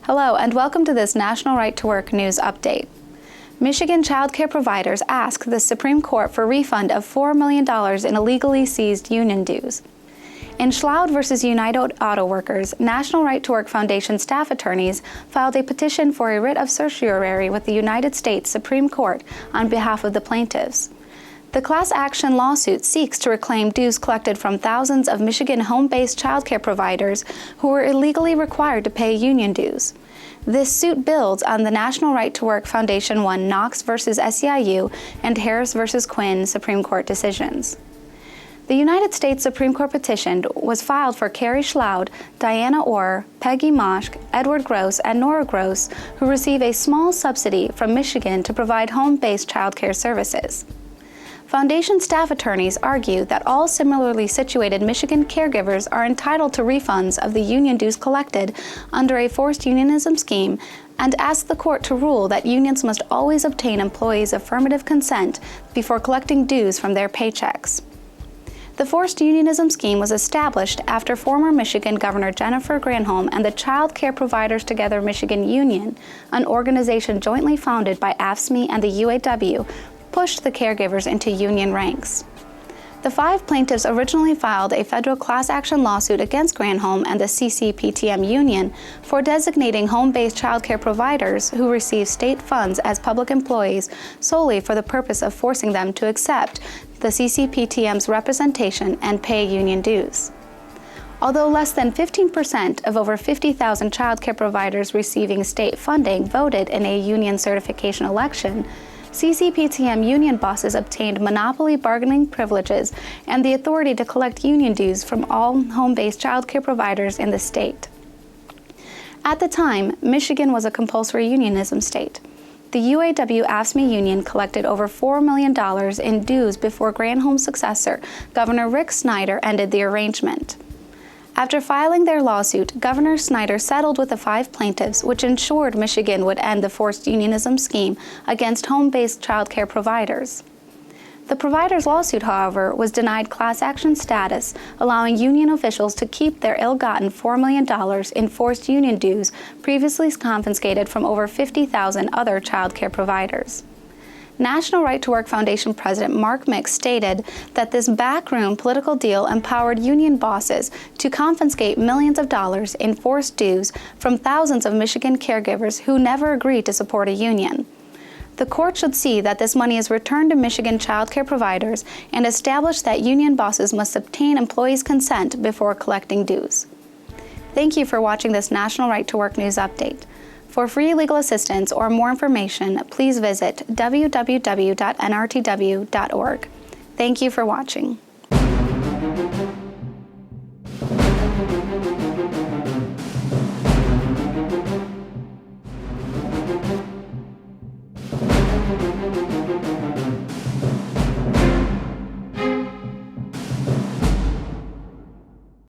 Hello, and welcome to this National Right to Work news update. Michigan childcare providers ask the Supreme Court for refund of $4 million in illegally seized union dues. In Schlaud v. United Auto Workers, National Right to Work Foundation staff attorneys filed a petition for a writ of certiorari with the United States Supreme Court on behalf of the plaintiffs. The class action lawsuit seeks to reclaim dues collected from thousands of Michigan home-based childcare providers who were illegally required to pay union dues. This suit builds on the National Right to Work Foundation-won Knox v. SEIU and Harris v. Quinn Supreme Court decisions. The United States Supreme Court petition was filed for Carrie Schlaud, Diana Orr, Peggy Mashke, Edward Gross, and Nora Gross, who receive a small subsidy from Michigan to provide home-based childcare services. Foundation staff attorneys argue that all similarly situated Michigan caregivers are entitled to refunds of the union dues collected under a forced unionism scheme and ask the court to rule that unions must always obtain employees' affirmative consent before collecting dues from their paychecks. The forced unionism scheme was established after former Michigan Governor Jennifer Granholm and the Child Care Providers Together Michigan Union, an organization jointly founded by AFSCME and the UAW, pushed the caregivers into union ranks. The 5 plaintiffs originally filed a federal class action lawsuit against Granholm and the CCPTM union for designating home-based childcare providers who receive state funds as public employees solely for the purpose of forcing them to accept the CCPTM's representation and pay union dues. Although less than 15% of over 50,000 childcare providers receiving state funding voted in a union certification election, CCPTM union bosses obtained monopoly bargaining privileges and the authority to collect union dues from all home-based childcare providers in the state. At the time, Michigan was a compulsory unionism state. The UAW-AFSCME union collected over $4 million in dues before Granholm's successor, Governor Snyder, ended the arrangement. After filing their lawsuit, Governor Snyder settled with the 5 plaintiffs, which ensured Michigan would end the forced unionism scheme against home-based childcare providers. The providers' lawsuit, however, was denied class action status, allowing union officials to keep their ill-gotten $4 million in forced union dues previously confiscated from over 50,000 other childcare providers. National Right to Work Foundation President Mark Mix stated that this backroom political deal empowered union bosses to confiscate millions of dollars in forced dues from thousands of Michigan caregivers who never agreed to support a union. The court should see that this money is returned to Michigan childcare providers and establish that union bosses must obtain employees' consent before collecting dues. Thank you for watching this National Right to Work news update. For free legal assistance or more information, please visit www.nrtw.org. Thank you for watching.